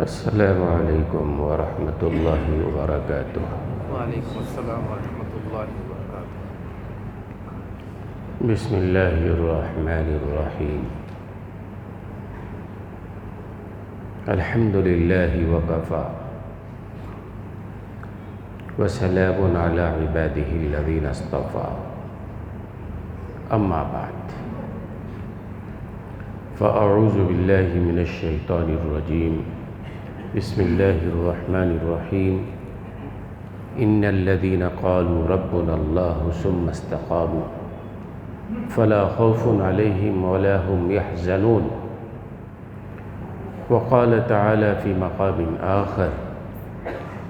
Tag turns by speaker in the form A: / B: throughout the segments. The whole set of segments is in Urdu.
A: السلام علیکم ورحمۃ اللہ وبرکاتہ۔
B: وعلیکم السلام ورحمۃ اللہ وبرکاتہ۔
A: بسم اللہ الرحمن الرحیم۔ الحمد للہ وکفی وسلام علی عبادہ الذین اصطفی، اما بعد فاعوذ باللہ من الشیطان الرجیم، بسم اللہ الرحمن الرحیم۔ ان الذین قالوا ربنا اللہ ثم استقاموا فلا خوف علیہم ولا هم يحزنون۔ وقال تعالی فی مقام آخر،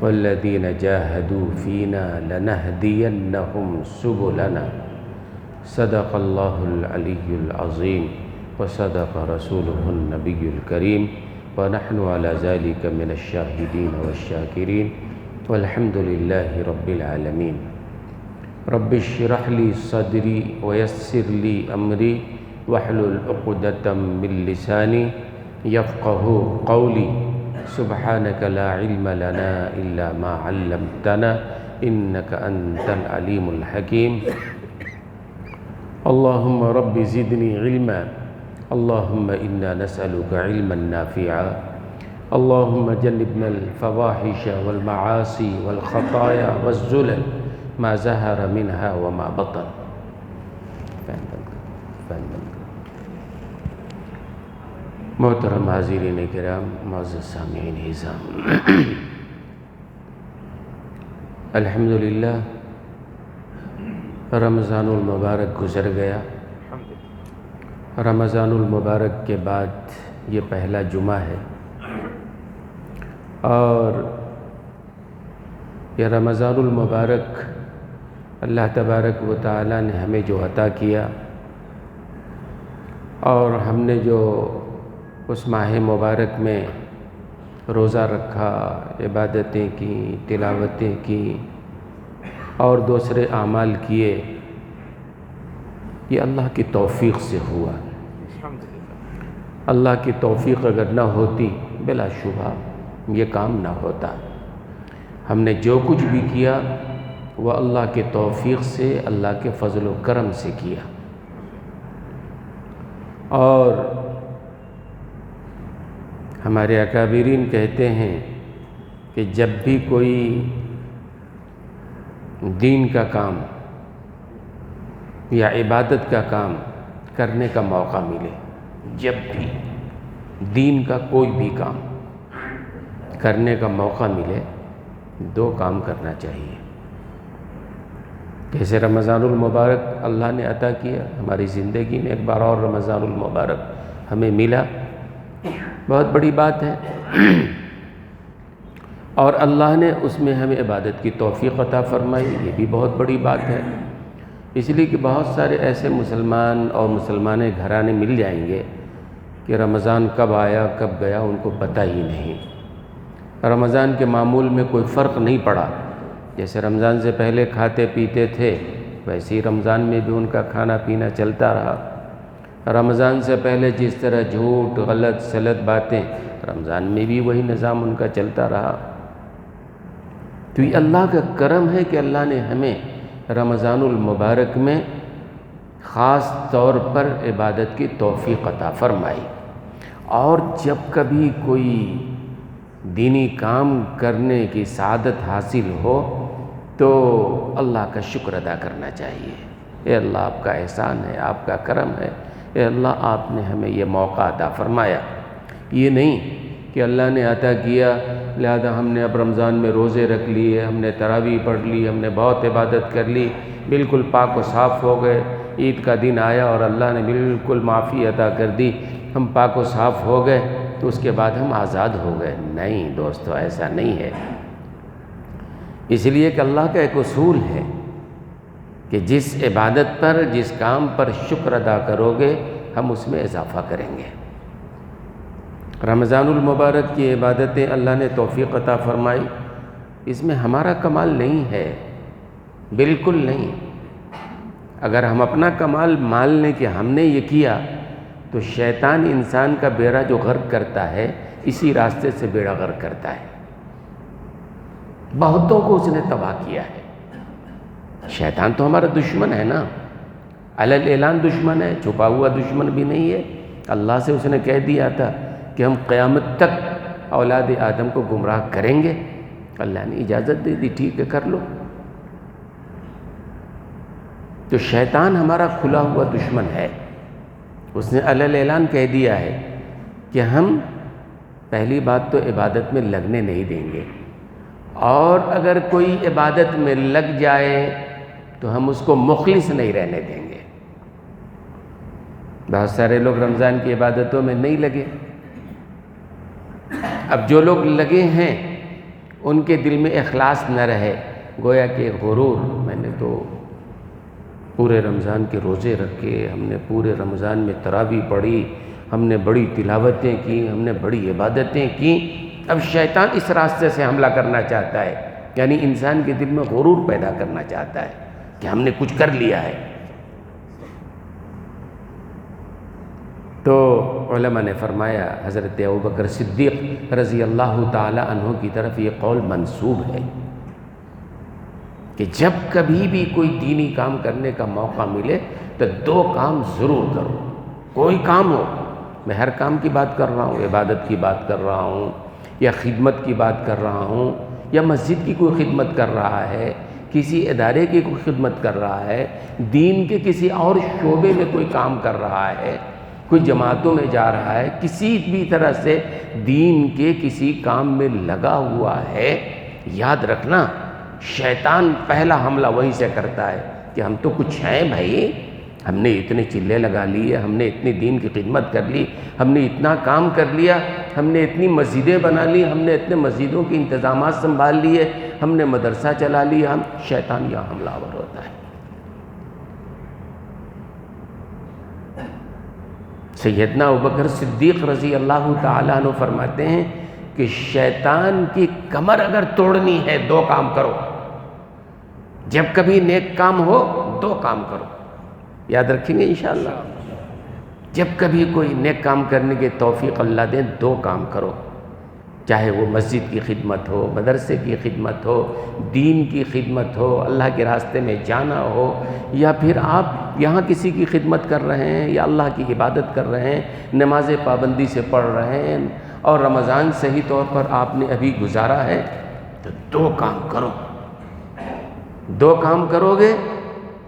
A: والذین جاہدوا فینا لنہدینہم سبلنا۔ صدق اللہ العلی العظیم وصدق رسولہ النبی الکریم، ونحن علی ذلک من الشاہدین والشاکرین، والحمد للہ رب العالمین۔ رب اشرح لی صدری ویسر لی امری واحلل عقدۃ من لسانی یفقہوا قولی۔ سبحانک لا علم لنا الا ما علمتنا انک انت العلیم الحکیم۔ اللہم رب زدنی علما، اللہم انا نسألک علما نافعا، اللہم جنبنا الفواحش والمعاصی والخطایا والزلل ما ظہر منها وما بطن۔ محترم حاضرین کرام، معزز سامعین اعظام، الحمدللہ رمضان المبارک گزر گیا۔ رمضان المبارک کے بعد یہ پہلا جمعہ ہے، اور یہ رمضان المبارک اللہ تبارک و تعالی نے ہمیں جو عطا کیا، اور ہم نے جو اس ماہ مبارک میں روزہ رکھا، عبادتیں کی، تلاوتیں کی اور دوسرے اعمال کیے، یہ اللہ کی توفیق سے ہوا۔ اللہ کی توفیق اگر نہ ہوتی بلا شبہ یہ کام نہ ہوتا۔ ہم نے جو کچھ بھی کیا وہ اللہ کے توفیق سے، اللہ کے فضل و کرم سے کیا۔ اور ہمارے اکابرین کہتے ہیں کہ جب بھی کوئی دین کا کام یا عبادت کا کام کرنے کا موقع ملے، جب بھی دین کا کوئی بھی کام کرنے کا موقع ملے، دو کام کرنا چاہیے۔ جیسے رمضان المبارک اللہ نے عطا کیا، ہماری زندگی میں ایک بار اور رمضان المبارک ہمیں ملا، بہت بڑی بات ہے، اور اللہ نے اس میں ہمیں عبادت کی توفیق عطا فرمائی، یہ بھی بہت بڑی بات ہے۔ اس لیے کہ بہت سارے ایسے مسلمان اور مسلمان گھرانے مل جائیں گے کہ رمضان کب آیا کب گیا ان کو پتہ ہی نہیں۔ رمضان کے معمول میں کوئی فرق نہیں پڑا، جیسے رمضان سے پہلے کھاتے پیتے تھے ویسے ہی رمضان میں بھی ان کا کھانا پینا چلتا رہا۔ رمضان سے پہلے جس طرح جھوٹ، غلط سلط باتیں، رمضان میں بھی وہی نظام ان کا چلتا رہا۔ تو یہ اللہ کا کرم ہے کہ اللہ نے ہمیں رمضان المبارک میں خاص طور پر عبادت کی توفیق عطا فرمائی، اور جب کبھی کوئی دینی کام کرنے کی سعادت حاصل ہو تو اللہ کا شکر ادا کرنا چاہیے۔ اے اللہ آپ کا احسان ہے، آپ کا کرم ہے، اے اللہ آپ نے ہمیں یہ موقع عطا فرمایا۔ یہ نہیں کہ اللہ نے عطا کیا لہذا ہم نے اب رمضان میں روزے رکھ لیے، ہم نے تراویح پڑھ لی، ہم نے بہت عبادت کر لی، بالکل پاک و صاف ہو گئے، عید کا دن آیا اور اللہ نے بالکل معافی عطا کر دی، ہم پاک و صاف ہو گئے تو اس کے بعد ہم آزاد ہو گئے۔ نہیں دوستو، ایسا نہیں ہے۔ اس لیے کہ اللہ کا ایک اصول ہے کہ جس عبادت پر، جس کام پر شکر ادا کرو گے ہم اس میں اضافہ کریں گے۔ رمضان المبارک کی عبادتیں اللہ نے توفیق عطا فرمائی، اس میں ہمارا کمال نہیں ہے، بالکل نہیں۔ اگر ہم اپنا کمال مان لیں کہ ہم نے یہ کیا تو شیطان انسان کا بیڑا جو غرق کرتا ہے اسی راستے سے بیڑا غرق کرتا ہے. بہتوں کو اس نے تباہ کیا ہے. شیطان تو ہمارا دشمن ہے نا، علل اعلان دشمن ہے، چھپا ہوا دشمن بھی نہیں ہے. اللہ سے اس نے کہہ دیا تھا کہ ہم قیامت تک اولاد آدم کو گمراہ کریں گے. اللہ نے اجازت دے دی، ٹھیک ہے کر لو. تو شیطان ہمارا کھلا ہوا دشمن ہے. اس نے علل اعلان کہہ دیا ہے کہ ہم پہلی بات تو عبادت میں لگنے نہیں دیں گے، اور اگر کوئی عبادت میں لگ جائے تو ہم اس کو مخلص نہیں رہنے دیں گے. بہت سارے لوگ رمضان کی عبادتوں میں نہیں لگے. اب جو لوگ لگے ہیں ان کے دل میں اخلاص نہ رہے، گویا کہ غرور، میں نے تو پورے رمضان کے روزے رکھے، ہم نے پورے رمضان میں تراویح پڑھی، ہم نے بڑی تلاوتیں کی، ہم نے بڑی عبادتیں کی. اب شیطان اس راستے سے حملہ کرنا چاہتا ہے، یعنی انسان کے دل میں غرور پیدا کرنا چاہتا ہے کہ ہم نے کچھ کر لیا ہے. تو علماء نے فرمایا، حضرت ابوبکر صدیق رضی اللہ تعالی عنہ کی طرف یہ قول منسوب ہے کہ جب کبھی بھی کوئی دینی کام کرنے کا موقع ملے تو 2 کام ضرور کرو. کوئی کام ہو، میں ہر کام کی بات کر رہا ہوں، عبادت کی بات کر رہا ہوں، یا خدمت کی بات کر رہا ہوں، یا مسجد کی کوئی خدمت کر رہا ہے، کسی ادارے کی کوئی خدمت کر رہا ہے، دین کے کسی اور شعبے میں کوئی کام کر رہا ہے، کوئی جماعتوں میں جا رہا ہے، کسی بھی طرح سے دین کے کسی کام میں لگا ہوا ہے، یاد رکھنا شیطان پہلا حملہ وہیں سے کرتا ہے کہ ہم تو کچھ ہیں بھائی، ہم نے اتنے چلے لگا لیے، ہم نے اتنی دین کی خدمت کر لی، ہم نے اتنا کام کر لیا، ہم نے اتنی مسجدیں بنا لی، ہم نے اتنے مسجدوں کے انتظامات سنبھال لیے، ہم نے مدرسہ چلا لیا. شیطان یہاں حملہ آور ہوتا ہے. سیدنا ابوبکر صدیق رضی اللہ تعالیٰ عنہ فرماتے ہیں کہ شیطان کی کمر اگر توڑنی ہے 2 کام کرو. جب کبھی نیک کام ہو 2 کام کرو. یاد رکھیں گے انشاءاللہ. جب کبھی کوئی نیک کام کرنے کی توفیق اللہ دے 2 کام کرو، چاہے وہ مسجد کی خدمت ہو، مدرسے کی خدمت ہو، دین کی خدمت ہو، اللہ کے راستے میں جانا ہو، یا پھر آپ یہاں کسی کی خدمت کر رہے ہیں یا اللہ کی عبادت کر رہے ہیں، نماز پابندی سے پڑھ رہے ہیں اور رمضان صحیح طور پر آپ نے ابھی گزارا ہے، تو 2 کام کرو. 2 کام کرو گے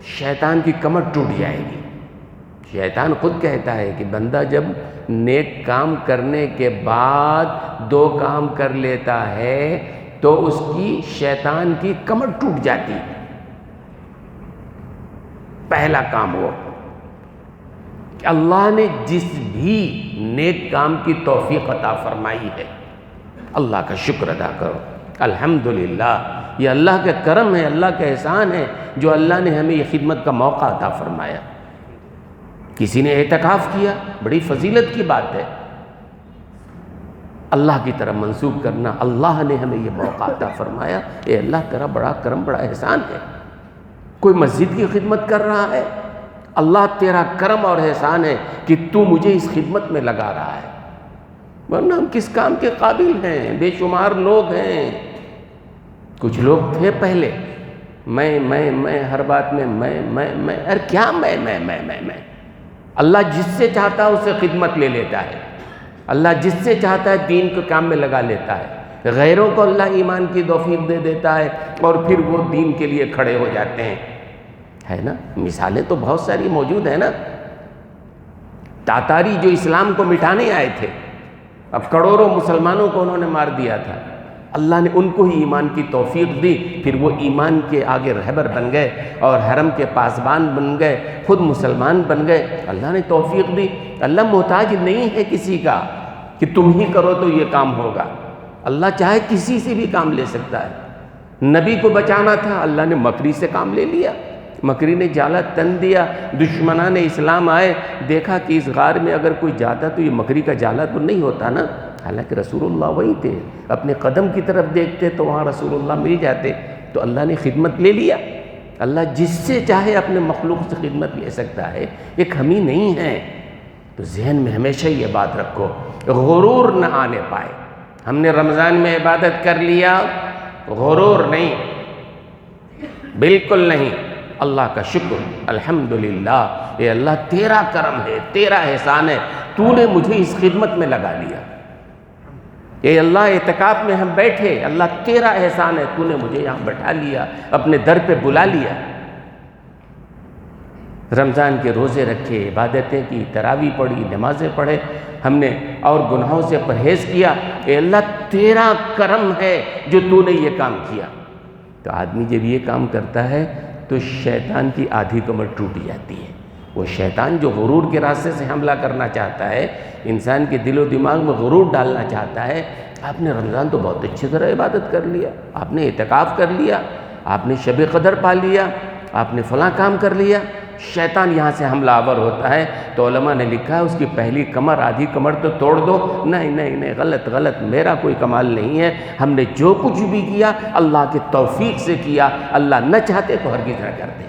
A: شیطان کی کمر ٹوٹ جائے گی. شیطان خود کہتا ہے کہ بندہ جب نیک کام کرنے کے بعد 2 کام کر لیتا ہے تو اس کی شیطان کی کمر ٹوٹ جاتی ہے. پہلا کام وہ کہ اللہ نے جس بھی نیک کام کی توفیق عطا فرمائی ہے اللہ کا شکر ادا کرو. الحمدللہ، یہ اللہ کا کرم ہے، اللہ کا احسان ہے جو اللہ نے ہمیں یہ خدمت کا موقع عطا فرمایا. کسی نے اعتکاف کیا، بڑی فضیلت کی بات ہے، اللہ کی طرف منسوب کرنا، اللہ نے ہمیں یہ موقع عطا فرمایا، اے اللہ تیرا بڑا کرم، بڑا احسان ہے. کوئی مسجد کی خدمت کر رہا ہے، اللہ تیرا کرم اور احسان ہے کہ تو مجھے اس خدمت میں لگا رہا ہے، ورنہ ہم کس کام کے قابل ہیں؟ بے شمار لوگ ہیں. کچھ لوگ تھے پہلے میں ہر بات میں میں ارے کیا میں اللہ جس سے چاہتا ہے اسے خدمت لے لیتا ہے. اللہ جس سے چاہتا ہے دین کے کام میں لگا لیتا ہے. غیروں کو اللہ ایمان کی توفیق دے دیتا ہے اور پھر وہ دین کے لیے کھڑے ہو جاتے ہیں. ہے نا، مثالیں تو بہت ساری موجود ہیں نا. تاتاری جو اسلام کو مٹانے آئے تھے، اب کروڑوں مسلمانوں کو انہوں نے مار دیا تھا، اللہ نے ان کو ہی ایمان کی توفیق دی، پھر وہ ایمان کے آگے رہبر بن گئے اور حرم کے پاسبان بن گئے، خود مسلمان بن گئے. اللہ نے توفیق دی. اللہ محتاج نہیں ہے کسی کا کہ تم ہی کرو تو یہ کام ہوگا. اللہ چاہے کسی سے بھی کام لے سکتا ہے. نبی کو بچانا تھا، اللہ نے مکری سے کام لے لیا. مکری نے جالا تن دیا، دشمنان اسلام آئے، دیکھا کہ اس غار میں اگر کوئی جاتا تو یہ مکری کا جالا تو نہیں ہوتا نا. حالانکہ رسول اللہ وہی تھے، اپنے قدم کی طرف دیکھتے تو وہاں رسول اللہ مل جاتے. تو اللہ نے خدمت لے لیا. اللہ جس سے چاہے اپنے مخلوق سے خدمت لے سکتا ہے. ایک ہم ہی نہیں ہیں تو ذہن میں ہمیشہ یہ بات رکھو، غرور نہ آنے پائے۔ ہم نے رمضان میں عبادت کر لیا، غرور نہیں، بالکل نہیں۔ اللہ کا شکر، الحمدللہ، اے اللہ تیرا کرم ہے، تیرا احسان ہے، تو نے مجھے اس خدمت میں لگا لیا۔ اے اللہ اعتکاف میں ہم بیٹھے، اللہ تیرا احسان ہے، تو نے مجھے یہاں بٹھا لیا، اپنے در پہ بلا لیا۔ رمضان کے روزے رکھے، عبادتیں کی، تراویح پڑھی، نمازیں پڑھے ہم نے، اور گناہوں سے پرہیز کیا۔ اے اللہ تیرا کرم ہے جو تو نے یہ کام کیا۔ تو آدمی جب یہ کام کرتا ہے تو شیطان کی آدھی کمر ٹوٹ جاتی ہے۔ وہ شیطان جو غرور کے راستے سے حملہ کرنا چاہتا ہے، انسان کے دل و دماغ میں غرور ڈالنا چاہتا ہے۔ آپ نے رمضان تو بہت اچھی طرح عبادت کر لیا، آپ نے اعتکاف کر لیا، آپ نے شب قدر پا لیا، آپ نے فلاں کام کر لیا۔ شیطان یہاں سے حملہ آور ہوتا ہے تو علماء نے لکھا ہے اس کی پہلی کمر، آدھی کمر تو توڑ دو۔ نہیں نہیں نہیں، غلط غلط، میرا کوئی کمال نہیں ہے، ہم نے جو کچھ بھی کیا اللہ کے توفیق سے کیا، اللہ نہ چاہتے تو ہرگز نہ کرتے۔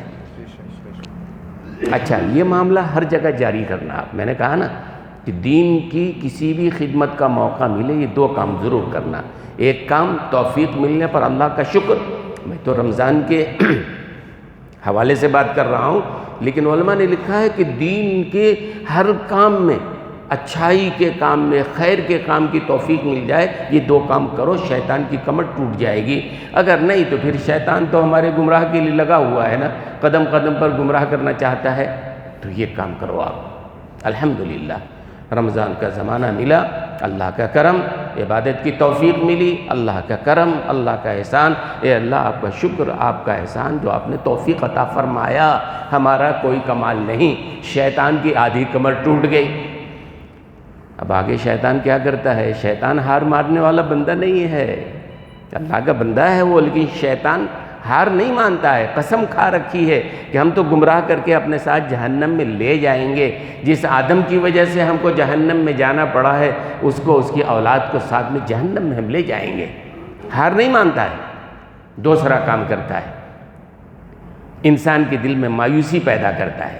A: اچھا، یہ معاملہ ہر جگہ جاری کرنا۔ میں نے کہا نا کہ دین کی کسی بھی خدمت کا موقع ملے یہ دو کام ضرور کرنا۔ ایک کام توفیق ملنے پر اللہ کا شکر۔ میں تو رمضان کے حوالے سے بات کر رہا ہوں، لیکن علماء نے لکھا ہے کہ دین کے ہر کام میں، اچھائی کے کام میں، خیر کے کام کی توفیق مل جائے، یہ دو کام کرو، شیطان کی کمر ٹوٹ جائے گی۔ اگر نہیں تو پھر شیطان تو ہمارے گمراہ کے لیے لگا ہوا ہے نا، قدم قدم پر گمراہ کرنا چاہتا ہے۔ تو یہ کام کرو آپ۔ الحمدللہ رمضان کا زمانہ ملا، اللہ کا کرم، عبادت کی توفیق ملی، اللہ کا کرم، اللہ کا احسان۔ اے اللہ آپ کا شکر، آپ کا احسان جو آپ نے توفیق عطا فرمایا، ہمارا کوئی کمال نہیں۔ شیطان کی آدھی کمر ٹوٹ گئی۔ اب آگے شیطان کیا کرتا ہے؟ شیطان ہار مارنے والا بندہ نہیں ہے، اللہ کا بندہ ہے وہ، لیکن شیطان ہار نہیں مانتا ہے۔ قسم کھا رکھی ہے کہ ہم تو گمراہ کر کے اپنے ساتھ جہنم میں لے جائیں گے۔ جس آدم کی وجہ سے ہم کو جہنم میں جانا پڑا ہے، اس کو، اس کی اولاد کو ساتھ میں جہنم میں ہم لے جائیں گے۔ ہار نہیں مانتا ہے۔ دوسرا کام کرتا ہے، انسان کے دل میں مایوسی پیدا کرتا ہے۔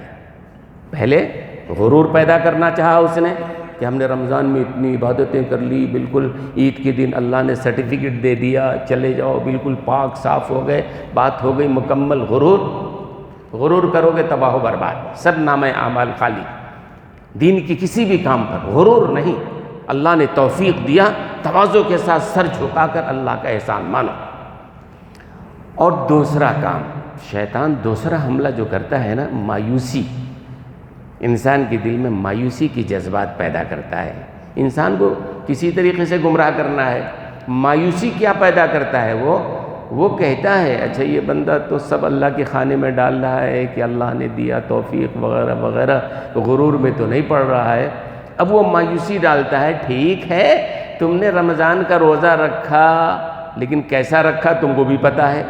A: پہلے غرور پیدا کرنا چاہا اس نے کہ ہم نے رمضان میں اتنی عبادتیں کر لی، بالکل عید کے دن اللہ نے سرٹیفکیٹ دے دیا، چلے جاؤ، بالکل پاک صاف ہو گئے، بات ہو گئی مکمل۔ غرور کرو گے تباہ و برباد، سب نامہ اعمال خالی۔ دین کی کسی بھی کام پر غرور نہیں۔ اللہ نے توفیق دیا، تواضع کے ساتھ سر جھکا کر اللہ کا احسان مانو۔ اور دوسرا کام، شیطان دوسرا حملہ جو کرتا ہے نا، مایوسی۔ انسان کے دل میں مایوسی کی جذبات پیدا کرتا ہے۔ انسان کو کسی طریقے سے گمراہ کرنا ہے۔ مایوسی کیا پیدا کرتا ہے؟ وہ کہتا ہے اچھا یہ بندہ تو سب اللہ کے کھانے میں ڈال رہا ہے کہ اللہ نے دیا توفیق وغیرہ وغیرہ، غرور میں تو نہیں پڑ رہا ہے۔ اب وہ مایوسی ڈالتا ہے، ٹھیک ہے تم نے رمضان کا روزہ رکھا، لیکن کیسا رکھا تم کو بھی پتہ ہے۔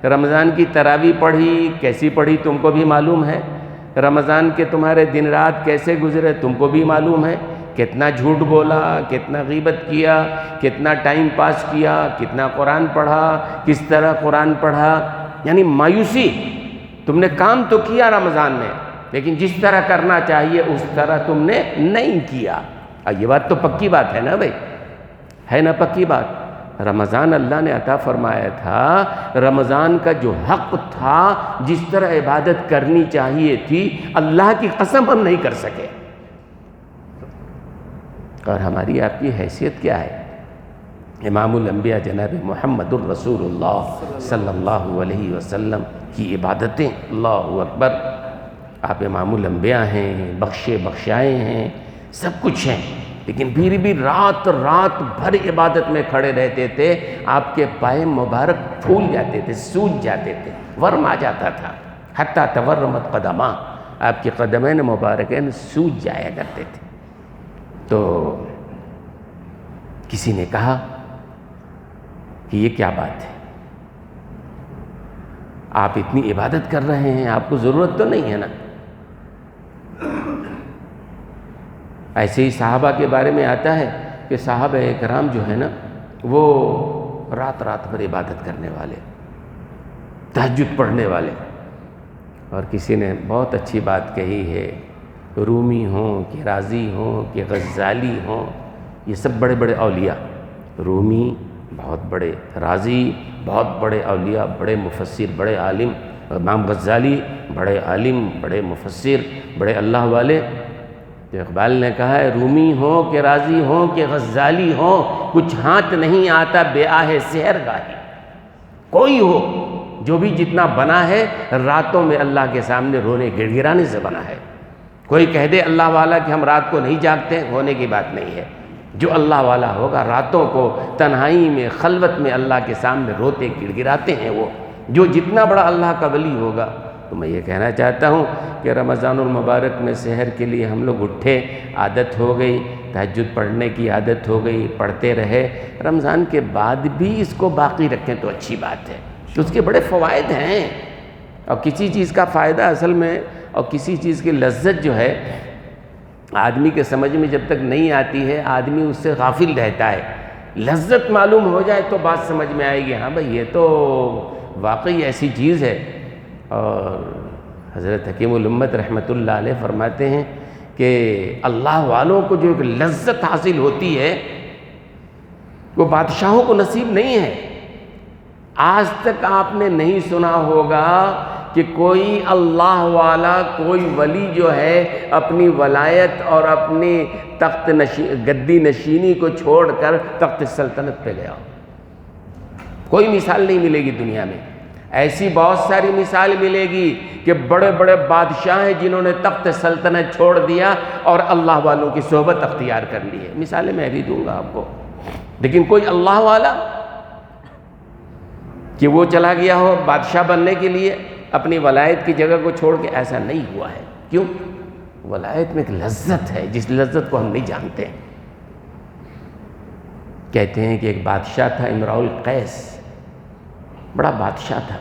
A: رمضان کی تراویح پڑھی، کیسی پڑھی تم کو بھی معلوم ہے۔ رمضان کے تمہارے دن رات کیسے گزرے تم کو بھی معلوم ہے۔ کتنا جھوٹ بولا، کتنا غیبت کیا، کتنا ٹائم پاس کیا، کتنا قرآن پڑھا، کس طرح قرآن پڑھا۔ یعنی مایوسی، تم نے کام تو کیا رمضان میں، لیکن جس طرح کرنا چاہیے اس طرح تم نے نہیں کیا۔ یہ بات تو پکی بات ہے نا بھائی، ہے نا پکی بات۔ رمضان اللہ نے عطا فرمایا تھا، رمضان کا جو حق تھا، جس طرح عبادت کرنی چاہیے تھی، اللہ کی قسم ہم نہیں کر سکے۔ اور ہماری آپ کی حیثیت کیا ہے؟ امام الانبیاء جناب محمد الرسول اللہ صلی اللہ علیہ وسلم کی عبادتیں، اللہ اکبر، آپ امام الانبیاء ہیں، بخشے بخشائے ہیں، سب کچھ ہیں، لیکن پھر بھی رات بھر عبادت میں کھڑے رہتے تھے۔ آپ کے پائے مبارک پھول جاتے تھے، سوج جاتے تھے، ورم آ جاتا تھا، حتیٰ تورمت قدماں، آپ کے قدمین مبارکین سوج جایا کرتے تھے۔ تو کسی نے کہا کہ یہ کیا بات ہے، آپ اتنی عبادت کر رہے ہیں، آپ کو ضرورت تو نہیں ہے نا؟ ایسے ہی صحابہ کے بارے میں آتا ہے کہ صحابہ کرام جو ہے نا، وہ رات بھر عبادت کرنے والے، تہجد پڑھنے والے۔ اور کسی نے بہت اچھی بات کہی ہے رومی ہوں کہ رازی ہوں کہ غزالی ہوں، یہ سب بڑے بڑے اولیاء، رومی بہت بڑے، رازی بہت بڑے اولیاء، بڑے مفسر، بڑے عالم، امام غزالی بڑے عالم، بڑے مفسر، بڑے اللہ والے۔ تو اقبال نے کہا ہے رومی ہوں کہ رازی ہوں کہ غزالی ہوں، کچھ ہاتھ نہیں آتا بے آہ سحر گاہی۔ کوئی ہو جو بھی جتنا بنا ہے، راتوں میں اللہ کے سامنے رونے گڑ گڑانے سے بنا ہے۔ کوئی کہہ دے اللہ والا کہ ہم رات کو نہیں جاگتے، ہونے کی بات نہیں ہے۔ جو اللہ والا ہوگا راتوں کو تنہائی میں خلوت میں اللہ کے سامنے روتے گڑ گڑاتے ہیں وہ، جو جتنا بڑا اللہ کا ولی ہوگا۔ تو میں یہ کہنا چاہتا ہوں کہ رمضان المبارک میں سحر کے لیے ہم لوگ اٹھے، عادت ہو گئی، تہجد پڑھنے کی عادت ہو گئی، پڑھتے رہے، رمضان کے بعد بھی اس کو باقی رکھیں تو اچھی بات ہے، تو اس کے بڑے فوائد ہیں۔ اور کسی چیز کا فائدہ اصل میں اور کسی چیز کی لذت جو ہے آدمی کے سمجھ میں جب تک نہیں آتی ہے، آدمی اس سے غافل رہتا ہے۔ لذت معلوم ہو جائے تو بات سمجھ میں آئے گی، ہاں بھئی یہ تو واقعی ایسی چیز ہے۔ اور حضرت حکیم الامت رحمۃ اللہ علیہ فرماتے ہیں کہ اللہ والوں کو جو ایک لذت حاصل ہوتی ہے وہ بادشاہوں کو نصیب نہیں ہے۔ آج تک آپ نے نہیں سنا ہوگا کہ کوئی اللہ والا، کوئی ولی جو ہے اپنی ولایت اور اپنی گدی نشینی کو چھوڑ کر تخت سلطنت پہ گیا۔ کوئی مثال نہیں ملے گی دنیا میں۔ ایسی بہت ساری مثال ملے گی کہ بڑے بڑے بادشاہ ہیں جنہوں نے تخت سلطنت چھوڑ دیا اور اللہ والوں کی صحبت اختیار کر لی ہے۔ مثالیں میں بھی دوں گا آپ کو، لیکن کوئی اللہ والا کہ وہ چلا گیا ہو بادشاہ بننے کے لیے اپنی ولایت کی جگہ کو چھوڑ کے، ایسا نہیں ہوا ہے۔ کیوں؟ ولایت میں ایک لذت ہے جس لذت کو ہم نہیں جانتے۔ کہتے ہیں کہ ایک بادشاہ تھا امراء القیس، بڑا بادشاہ تھا،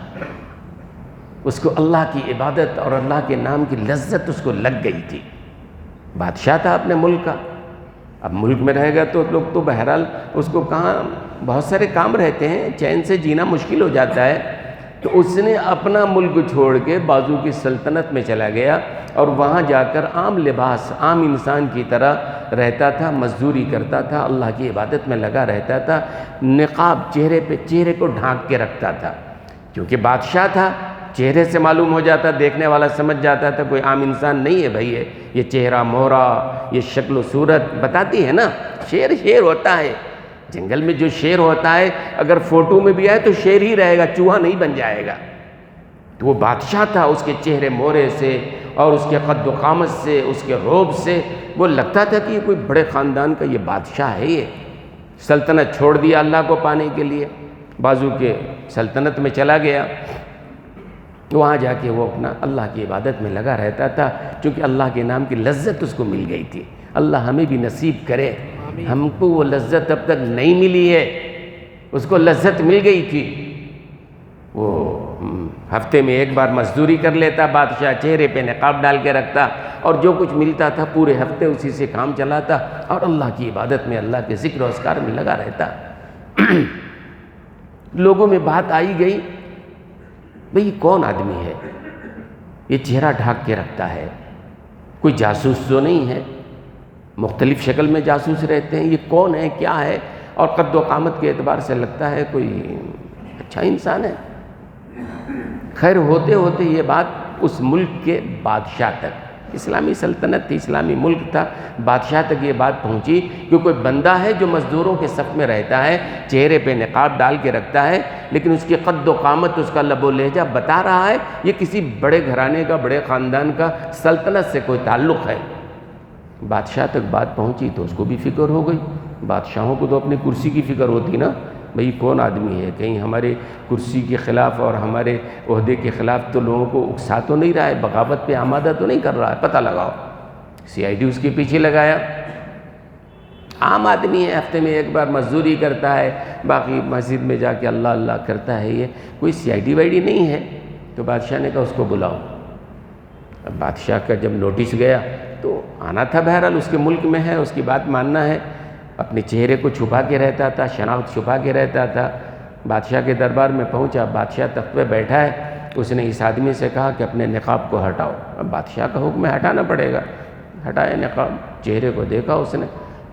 A: اس کو اللہ کی عبادت اور اللہ کے نام کی لذت اس کو لگ گئی تھی۔ بادشاہ تھا اپنے ملک کا، اب ملک میں رہے گا تو لوگ تو بہرحال اس کو کہاں بہت سارے کام رہتے ہیں، چین سے جینا مشکل ہو جاتا ہے۔ تو اس نے اپنا ملک چھوڑ کے بازو کی سلطنت میں چلا گیا اور وہاں جا کر عام لباس، عام انسان کی طرح رہتا تھا، مزدوری کرتا تھا، اللہ کی عبادت میں لگا رہتا تھا، نقاب چہرے پہ، چہرے کو ڈھانک کے رکھتا تھا، کیونکہ بادشاہ تھا، چہرے سے معلوم ہو جاتا، دیکھنے والا سمجھ جاتا تھا کوئی عام انسان نہیں ہے بھائی، یہ چہرہ مورا، یہ شکل و صورت بتاتی ہے نا۔ شیر شیر ہوتا ہے، جنگل میں جو شیر ہوتا ہے اگر فوٹو میں بھی آئے تو شیر ہی رہے گا، چوہا نہیں بن جائے گا۔ تو وہ بادشاہ تھا، اس کے چہرے مورے سے اور اس کے قد و قامت سے، اس کے روب سے وہ لگتا تھا کہ یہ کوئی بڑے خاندان کا یہ بادشاہ ہے۔ یہ سلطنت چھوڑ دیا اللہ کو پانے کے لیے، بازو کے سلطنت میں چلا گیا، وہاں جا کے وہ اپنا اللہ کی عبادت میں لگا رہتا تھا، چونکہ اللہ کے نام کی لذت اس کو مل گئی تھی۔ اللہ ہمیں بھی نصیب کرے، ہم کو وہ لذت اب تک نہیں ملی ہے، اس کو لذت مل گئی تھی۔ وہ ہفتے میں ایک بار مزدوری کر لیتا بادشاہ، چہرے پہ نقاب ڈال کے رکھتا اور جو کچھ ملتا تھا پورے ہفتے اسی سے کام چلاتا اور اللہ کی عبادت میں، اللہ کے ذکر و اذکار میں لگا رہتا۔ لوگوں میں بات آئی گئی، بھئی کون آدمی ہے یہ چہرہ ڈھانک کے رکھتا ہے؟ کوئی جاسوس تو نہیں ہے؟ مختلف شکل میں جاسوس رہتے ہیں، یہ کون ہے، کیا ہے؟ اور قد و قامت کے اعتبار سے لگتا ہے کوئی اچھا انسان ہے۔ خیر ہوتے ہوتے یہ بات اس ملک کے بادشاہ تک، اسلامی سلطنت تھی، اسلامی ملک تھا، بادشاہ تک یہ بات پہنچی کہ کوئی بندہ ہے جو مزدوروں کے صف میں رہتا ہے، چہرے پہ نقاب ڈال کے رکھتا ہے، لیکن اس کی قد و قامت، اس کا لب و لہجہ بتا رہا ہے یہ کسی بڑے گھرانے کا، بڑے خاندان کا، سلطنت سے کوئی تعلق ہے۔ بادشاہ تک بات پہنچی تو اس کو بھی فکر ہو گئی۔ بادشاہوں کو تو اپنی کرسی کی فکر ہوتی نا، بھئی کون آدمی ہے، کہیں ہمارے کرسی کے خلاف اور ہمارے عہدے کے خلاف تو لوگوں کو اکسا تو نہیں رہا ہے، بغاوت پہ آمادہ تو نہیں کر رہا ہے، پتہ لگاؤ۔ CID اس کے پیچھے لگایا۔ عام آدمی ہے، ہفتے میں ایک بار مزدوری کرتا ہے، باقی مسجد میں جا کے اللہ اللہ کرتا ہے، یہ کوئی CID وائڈی نہیں ہے۔ تو بادشاہ نے کہا اس کو بلاؤ۔ اب بادشاہ کا جب نوٹس گیا تو آنا تھا، بہرحال اس کے ملک میں ہے، اس کی بات ماننا ہے، اپنے چہرے کو چھپا کے رہتا تھا، شناخت چھپا کے رہتا تھا۔ بادشاہ کے دربار میں پہنچا، بادشاہ تخت پہ بیٹھا ہے، اس نے اس آدمی سے کہا کہ اپنے نقاب کو ہٹاؤ۔ اب بادشاہ کا حکم ہے ہٹانا پڑے گا، ہٹایا نقاب، چہرے کو دیکھا اس نے۔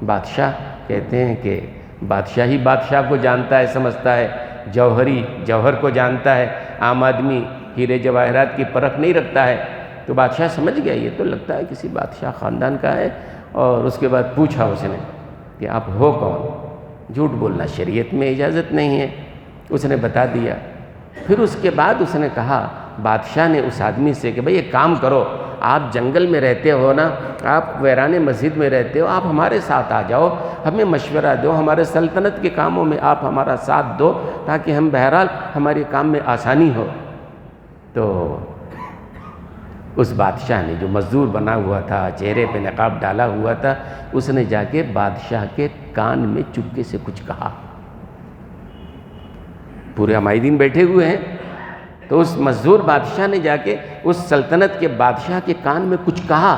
A: بادشاہ کہتے ہیں کہ بادشاہ ہی بادشاہ کو جانتا ہے، سمجھتا ہے، جوہری جوہر کو جانتا ہے، عام آدمی ہیرے جواہرات کی پرکھ نہیں رکھتا ہے۔ تو بادشاہ سمجھ گیا یہ تو لگتا ہے کسی بادشاہ خاندان کا ہے، اور اس کے بعد پوچھا اس نے کہ آپ ہو کون؟ جھوٹ بولنا شریعت میں اجازت نہیں ہے، اس نے بتا دیا۔ پھر اس کے بعد اس نے کہا، بادشاہ نے اس آدمی سے کہ بھئی ایک کام کرو، آپ جنگل میں رہتے ہو نا، آپ ویران مسجد میں رہتے ہو، آپ ہمارے ساتھ آ جاؤ، ہمیں مشورہ دو، ہمارے سلطنت کے کاموں میں آپ ہمارا ساتھ دو تاکہ ہم بہرحال ہمارے کام میں آسانی ہو۔ تو اس بادشاہ نے جو مزدور بنا ہوا تھا، چہرے پہ نقاب ڈالا ہوا تھا، اس نے جا کے بادشاہ کے کان میں چپکے سے کچھ کہا۔ پورے عمائدین بیٹھے ہوئے ہیں، تو اس مزدور بادشاہ نے جا کے اس سلطنت کے بادشاہ کے کان میں کچھ کہا۔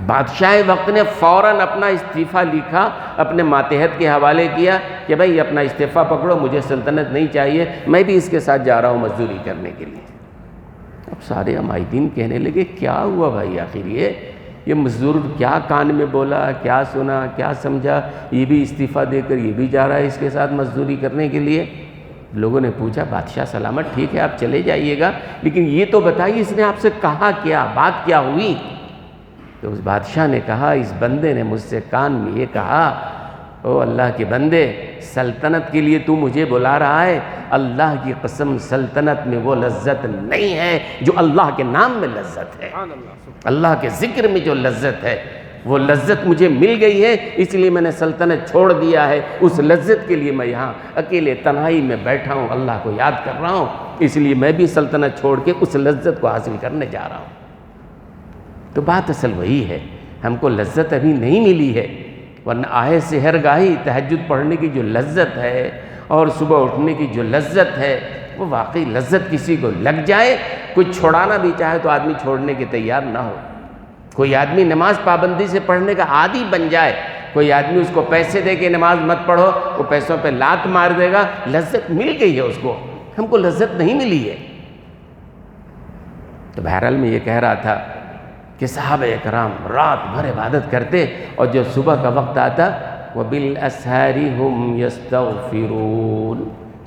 A: بادشاہ وقت نے فوراً اپنا استعفیٰ لکھا، اپنے ماتحت کے حوالے کیا کہ بھئی اپنا استعفیٰ پکڑو، مجھے سلطنت نہیں چاہیے، میں بھی اس کے ساتھ جا رہا ہوں مزدوری کرنے کے لیے۔ اب سارے عمائدین کہنے لگے کیا ہوا بھائی، آخر یہ مزدور کیا کان میں بولا، کیا سنا، کیا سمجھا، یہ بھی استعفیٰ دے کر یہ بھی جا رہا ہے اس کے ساتھ مزدوری کرنے کے لیے۔ لوگوں نے پوچھا بادشاہ سلامت، ٹھیک ہے آپ چلے جائیے گا، لیکن یہ تو بتائیے اس نے آپ سے کہا کیا، بات کیا ہوئی؟ تو اس بادشاہ نے کہا، اس بندے نے مجھ سے کان میں یہ کہا، او اللہ کے بندے، سلطنت کے لیے تو مجھے بلا رہا ہے، اللہ کی قسم سلطنت میں وہ لذت نہیں ہے جو اللہ کے نام میں لذت ہے، اللہ کے ذکر میں جو لذت ہے، وہ لذت مجھے مل گئی ہے، اس لیے میں نے سلطنت چھوڑ دیا ہے۔ اس لذت کے لیے میں یہاں اکیلے تنہائی میں بیٹھا ہوں، اللہ کو یاد کر رہا ہوں، اس لیے میں بھی سلطنت چھوڑ کے اس لذت کو حاصل کرنے جا رہا ہوں۔ تو بات اصل وہی ہے، ہم کو لذت ابھی نہیں ملی ہے، ورنہ آہے سحر گاہی تہجد پڑھنے کی جو لذت ہے اور صبح اٹھنے کی جو لذت ہے، وہ واقعی لذت کسی کو لگ جائے، کوئی چھوڑانا بھی چاہے تو آدمی چھوڑنے کے تیار نہ ہو۔ کوئی آدمی نماز پابندی سے پڑھنے کا عادی بن جائے، کوئی آدمی اس کو پیسے دے کے نماز مت پڑھو، وہ پیسوں پہ لات مار دے گا، لذت مل گئی ہے اس کو، ہم کو لذت نہیں ملی ہے۔ تو بہرحال میں یہ کہہ رہا تھا کہ صحابہ اکرام رات بھر عبادت کرتے، اور جو صبح کا وقت آتا وَبِالْأَسْحَارِ هُمْ يَسْتَغْفِرُونَ،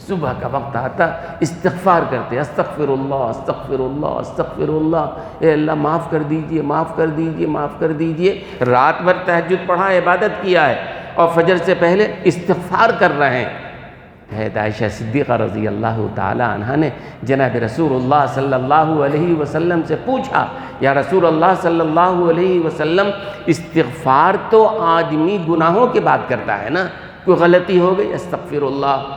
A: صبح کا وقت آتا استغفار کرتے، استغفر اللہ استغفر اللہ استغفر اللہ، اے اللہ معاف کر دیجئے معاف کر دیجئے معاف کر دیجئے۔ رات بھر تہجد پڑھا، عبادت کیا ہے، اور فجر سے پہلے استغفار کر رہے ہیں۔ عائشہ صدیقہ رضی اللہ تعالی عنہ نے جناب رسول اللہ صلی اللہ علیہ وسلم سے پوچھا، یا رسول اللہ صلی اللہ علیہ وسلم، استغفار تو آدمی گناہوں کے بعد کرتا ہے نا، کوئی غلطی ہو گئی استغفر اللہ،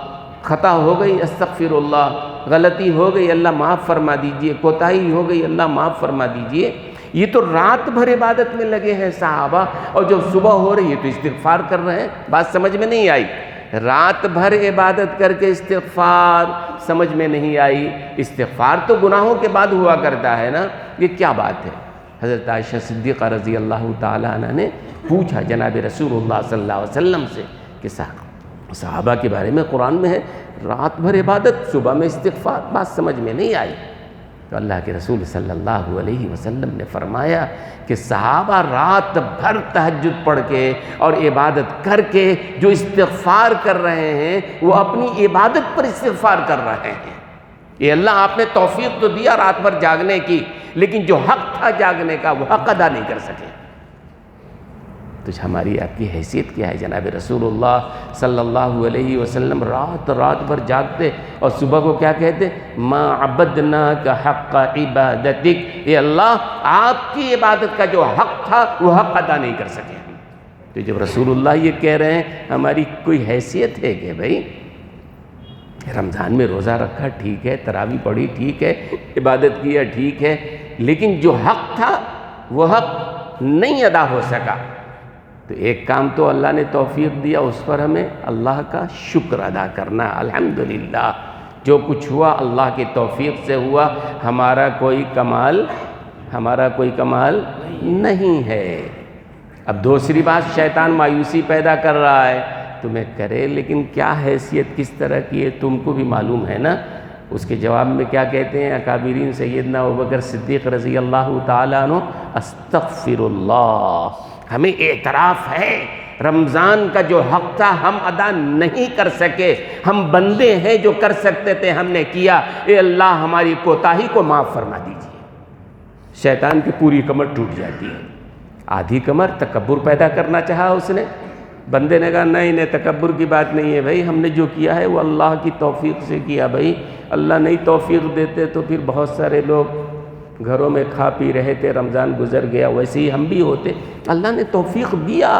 A: خطا ہو گئی استغفر اللہ، غلطی ہو گئی اللہ معاف فرما دیجئے، کوتاہی ہو گئی اللہ معاف فرما دیجئے۔ یہ تو رات بھر عبادت میں لگے ہیں صحابہ، اور جب صبح ہو رہی ہے تو استغفار کر رہے ہیں۔ بات سمجھ میں نہیں آئی؟ رات بھر عبادت کر کے استغفار سمجھ میں نہیں آئی؟ استغفار تو گناہوں کے بعد ہوا کرتا ہے نا، یہ کیا بات ہے؟ حضرت عائشہ صدیقہ رضی اللہ تعالی عنہ نے پوچھا جناب رسول اللہ صلی اللہ علیہ وسلم سے کہ صحابہ کے بارے میں قرآن میں ہے رات بھر عبادت، صبح میں استغفار، بات سمجھ میں نہیں آئی؟ تو اللہ کے رسول صلی اللہ علیہ وسلم نے فرمایا کہ صحابہ رات بھر تہجد پڑھ کے اور عبادت کر کے جو استغفار کر رہے ہیں، وہ اپنی عبادت پر استغفار کر رہے ہیں۔ یہ اللہ آپ نے توفیق تو دیا رات بھر جاگنے کی، لیکن جو حق تھا جاگنے کا وہ حق ادا نہیں کر سکے۔ تو ہماری آپ کی حیثیت کیا ہے؟ جناب رسول اللہ صلی اللہ علیہ وسلم رات بھر جاگتے اور صبح کو کیا کہتے؟ ما عبدناک حق عبادتک، اے اللہ آپ کی عبادت کا جو حق تھا وہ حق ادا نہیں کر سکے۔ تو جب رسول اللہ یہ کہہ رہے ہیں، ہماری کوئی حیثیت ہے کہ بھئی رمضان میں روزہ رکھا ٹھیک ہے، تراویح پڑھی ٹھیک ہے، عبادت کیا ٹھیک ہے، لیکن جو حق تھا وہ حق نہیں ادا ہو سکا۔ تو ایک کام تو اللہ نے توفیق دیا، اس پر ہمیں اللہ کا شکر ادا کرنا۔ الحمدللہ جو کچھ ہوا اللہ کی توفیق سے ہوا، ہمارا کوئی کمال نہیں ہے۔ اب دوسری بات، شیطان مایوسی پیدا کر رہا ہے، تمہیں کرے، لیکن کیا حیثیت کس طرح کی ہے تم کو بھی معلوم ہے نا۔ اس کے جواب میں کیا کہتے ہیں اکابرین سیدنا ابوبکر صدیق رضی اللہ تعالیٰ عنہ، استغفر اللہ، ہمیں اعتراف ہے رمضان کا جو حق تھا ہم ادا نہیں کر سکے، ہم بندے ہیں جو کر سکتے تھے ہم نے کیا، اے اللہ ہماری کوتاہی کو معاف فرما دیجیے۔ شیطان کی پوری کمر ٹوٹ جاتی ہے، آدھی کمر تکبر پیدا کرنا چاہا اس نے، بندے نے کہا نہیں تکبر کی بات نہیں ہے بھائی، ہم نے جو کیا ہے وہ اللہ کی توفیق سے کیا بھائی، اللہ نہیں توفیق دیتے تو پھر بہت سارے لوگ گھروں میں کھا پی رہے تھے، رمضان گزر گیا، ویسے ہی ہم بھی ہوتے، اللہ نے توفیق دیا،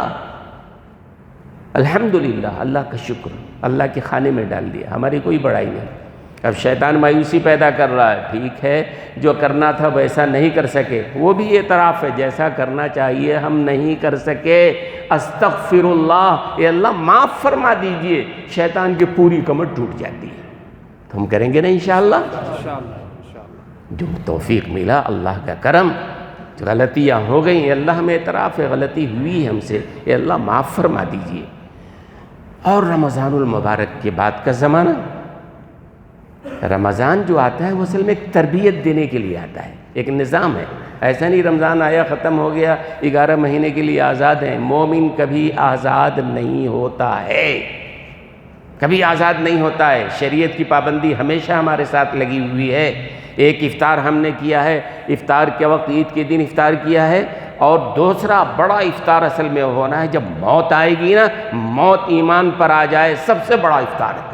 A: الحمدللہ، اللہ کا شکر، اللہ کے کھانے میں ڈال دیا، ہماری کوئی بڑائی نہیں۔ اب شیطان مایوسی پیدا کر رہا ہے، ٹھیک ہے جو کرنا تھا ویسا نہیں کر سکے، وہ بھی اعتراف ہے جیسا کرنا چاہیے ہم نہیں کر سکے، استغفر اللہ، اے اللہ معاف فرما دیجئے، شیطان کی پوری کمر ٹوٹ جاتی ہے۔ تو ہم کریں گے نا انشاءاللہ، جو توفیق ملا اللہ کا کرم، غلطیاں ہو گئیں، اے اللہ ہمیں اعتراف ہے غلطی ہوئی ہم سے، اے اللہ معاف فرما دیجئے۔ اور رمضان المبارک کے بعد کا زمانہ، رمضان جو آتا ہے وہ اصل میں ایک تربیت دینے کے لیے آتا ہے، ایک نظام ہے، ایسا نہیں رمضان آیا ختم ہو گیا 11 مہینے کے لیے آزاد ہیں، مومن کبھی آزاد نہیں ہوتا ہے، کبھی آزاد نہیں ہوتا ہے، شریعت کی پابندی ہمیشہ ہمارے ساتھ لگی ہوئی ہے۔ ایک افطار ہم نے کیا ہے، افطار کے وقت عید کے دن افطار کیا ہے، اور دوسرا بڑا افطار اصل میں ہونا ہے جب موت آئے گی نا، موت ایمان پر آ جائے، سب سے بڑا افطار ہے۔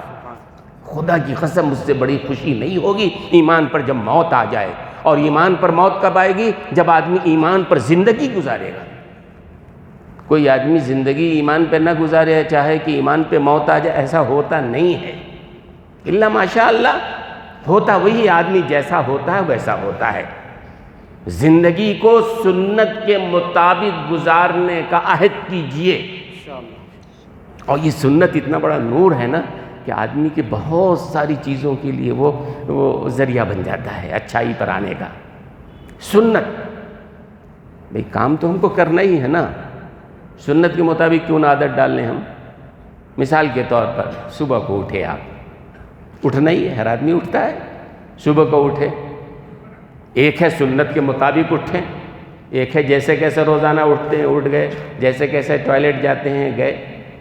A: خدا کی قسم مجھ سے بڑی خوشی نہیں ہوگی ایمان پر جب موت آ جائے، اور ایمان پر موت کب آئے گی؟ جب آدمی ایمان پر زندگی گزارے گا۔ کوئی آدمی زندگی ایمان پہ نہ گزارے چاہے کہ ایمان پہ موت آ جائے، ایسا ہوتا نہیں ہے، الا ماشاء اللہ، ہوتا وہی آدمی جیسا ہوتا ہے ویسا ہوتا ہے۔ زندگی کو سنت کے مطابق گزارنے کا عہد کیجئے، اور یہ سنت اتنا بڑا نور ہے نا کہ آدمی کے بہت ساری چیزوں کے لیے وہ ذریعہ بن جاتا ہے اچھائی پر آنے کا۔ سنت بھئی کام تو ہم کو کرنا ہی ہے نا، سنت کے مطابق کیوں نہ عادت ڈال لیں ہم؟ مثال کے طور پر صبح کو اٹھے، آپ اٹھنا ہی ہے، ہر آدمی اٹھتا ہے، صبح کو اٹھے، ایک ہے سنت کے مطابق اٹھیں، ایک ہے جیسے کیسے روزانہ اٹھتے ہیں اٹھ گئے، جیسے کیسے ٹوائلٹ جاتے ہیں گئے،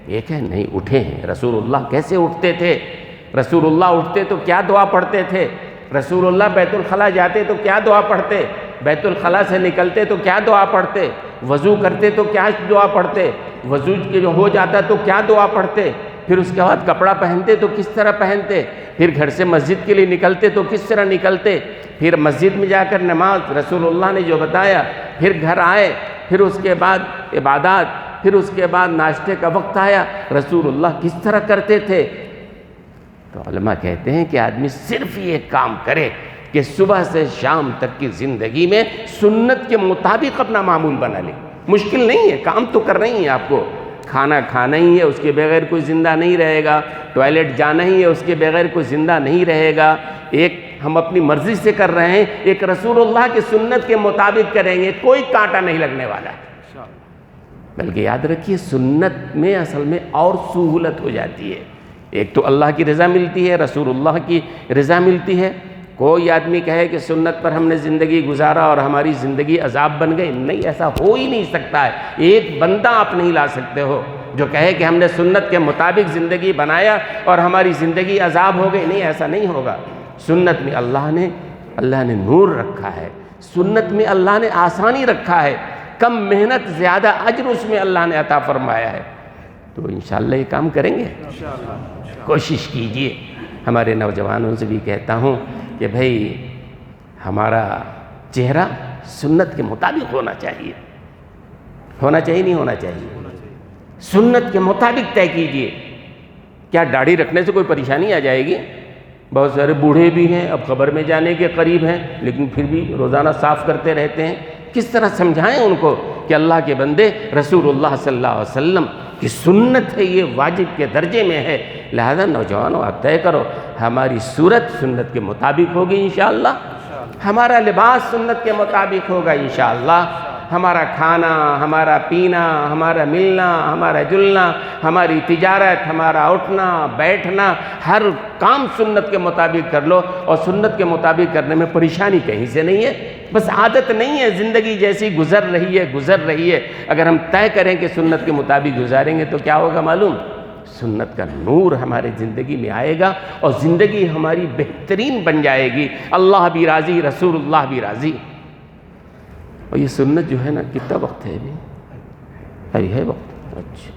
A: ایک ہے نہیں اٹھے ہیں۔ رسول اللہ کیسے اٹھتے تھے؟ رسول اللہ اٹھتے تو کیا دعا پڑھتے تھے؟ رسول اللہ بیت الخلا جاتے تو کیا دعا پڑھتے؟ بیت الخلا سے نکلتے تو کیا دعا پڑھتے؟ وضو کرتے تو کیا دعا پڑھتے؟ وضو کے جو ہو جاتا تو کیا دعا پڑھتے؟ پھر اس کے بعد کپڑا پہنتے تو کس طرح پہنتے؟ پھر گھر سے مسجد کے لیے نکلتے تو کس طرح نکلتے؟ پھر مسجد میں جا کر نماز رسول اللہ نے جو بتایا، پھر گھر آئے، پھر اس کے بعد عبادات، پھر اس کے بعد ناشتے کا وقت آیا، رسول اللہ کس طرح کرتے تھے؟ تو علماء کہتے ہیں کہ آدمی صرف یہ کام کرے کہ صبح سے شام تک کی زندگی میں سنت کے مطابق اپنا معمول بنا لے۔ مشکل نہیں ہے، کام تو کرنا ہی ہے آپ کو، کھانا کھانا ہی ہے، اس کے بغیر کوئی زندہ نہیں رہے گا، ٹوائلٹ جانا ہی ہے، اس کے بغیر کوئی زندہ نہیں رہے گا۔ ایک ہم اپنی مرضی سے کر رہے ہیں، ایک رسول اللہ کی سنت کے مطابق کریں گے، کوئی کانٹا نہیں لگنے والا ہے۔ بلکہ یاد رکھیے سنت میں اصل میں اور سہولت ہو جاتی ہے، ایک تو اللہ کی رضا ملتی ہے، رسول اللہ کی رضا ملتی ہے۔ کوئی آدمی کہے کہ سنت پر ہم نے زندگی گزارا اور ہماری زندگی عذاب بن گئی، نہیں، ایسا ہو ہی نہیں سکتا ہے۔ ایک بندہ آپ نہیں لا سکتے ہو جو کہے کہ ہم نے سنت کے مطابق زندگی بنایا اور ہماری زندگی عذاب ہو گئی، نہیں، ایسا نہیں ہوگا۔ سنت میں اللہ نے نور رکھا ہے، سنت میں اللہ نے آسانی رکھا ہے، کم محنت زیادہ اجر اس میں اللہ نے عطا فرمایا ہے۔ تو انشاءاللہ یہ کام کریں گے، کوشش کیجئے۔ ہمارے نوجوانوں سے بھی کہتا ہوں کہ بھئی ہمارا چہرہ سنت کے مطابق ہونا چاہیے، ہونا چاہیے نہیں ہونا چاہیے، سنت کے مطابق طے کیجئے۔ کیا داڑھی رکھنے سے کوئی پریشانی آ جائے گی؟ بہت سارے بوڑھے بھی ہیں، اب قبر میں جانے کے قریب ہیں، لیکن پھر بھی روزانہ صاف کرتے رہتے ہیں۔ کس طرح سمجھائیں ان کو کہ اللہ کے بندے رسول اللہ صلی اللہ علیہ وسلم کی سنت ہے، یہ واجب کے درجے میں ہے، لہذا نوجوانوں آپ طے کرو ہماری صورت سنت کے مطابق ہوگی انشاءاللہ، ہمارا لباس سنت کے مطابق ہوگا انشاءاللہ، ہمارا کھانا، ہمارا پینا، ہمارا ملنا، ہمارا جلنا، ہماری تجارت، ہمارا اٹھنا بیٹھنا، ہر کام سنت کے مطابق کر لو، اور سنت کے مطابق کرنے میں پریشانی کہیں سے نہیں ہے، بس عادت نہیں ہے، زندگی جیسی گزر رہی ہے۔ اگر ہم طے کریں کہ سنت کے مطابق گزاریں گے تو کیا ہوگا معلوم؟ سنت کا نور ہمارے زندگی میں آئے گا اور زندگی ہماری بہترین بن جائے گی، اللہ بھی راضی، رسول اللہ بھی راضی۔ اور یہ سنت جو ہے نا، کتنا وقت ہے ابھی ہے وقت؟ اچھا،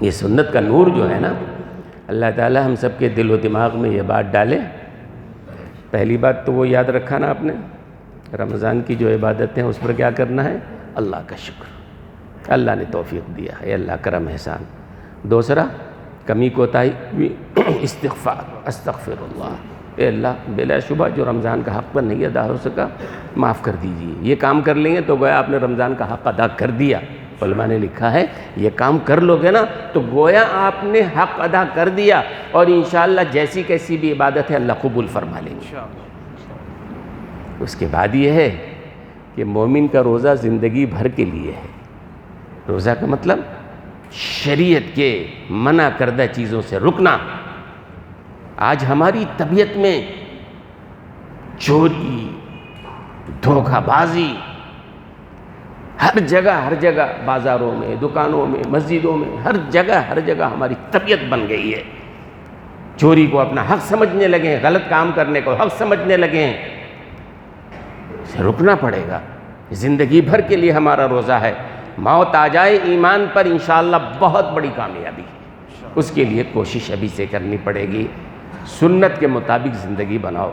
A: یہ سنت کا نور جو ہے نا، اللہ تعالی ہم سب کے دل و دماغ میں یہ بات ڈالے۔ پہلی بات تو وہ یاد رکھا نا آپ نے، رمضان کی جو عبادتیں ہیں اس پر کیا کرنا ہے؟ اللہ کا شکر، اللہ نے توفیق دیا ہے، اللہ کرم احسان۔ دوسرا، کمی کوتاہی استغفار، استغفر اللہ، اے اللہ بلا شبہ جو رمضان کا حق پر نہیں ادا ہو سکا معاف کر دیجیے۔ یہ کام کر لیں گے تو گویا آپ نے رمضان کا حق ادا کر دیا۔ علماء نے لکھا ہے یہ کام کر لو گے نا تو گویا آپ نے حق ادا کر دیا، اور انشاءاللہ جیسی کیسی بھی عبادت ہے اللہ قبول فرما لیں گے۔ اس کے بعد یہ ہے کہ مومن کا روزہ زندگی بھر کے لیے ہے۔ روزہ کا مطلب شریعت کے منع کردہ چیزوں سے رکنا۔ آج ہماری طبیعت میں چوری، دھوکہ بازی ہر جگہ، بازاروں میں، دکانوں میں، مسجدوں میں، ہر جگہ ہماری طبیعت بن گئی ہے۔ چوری کو اپنا حق سمجھنے لگے ہیں، غلط کام کرنے کو حق سمجھنے لگے ہیں، اسے رکنا پڑے گا۔ زندگی بھر کے لیے ہمارا روزہ ہے۔ موت آ جائے ایمان پر انشاءاللہ بہت بڑی کامیابی ہے، اس کے لیے کوشش ابھی سے کرنی پڑے گی۔ سنت کے مطابق زندگی بناؤ۔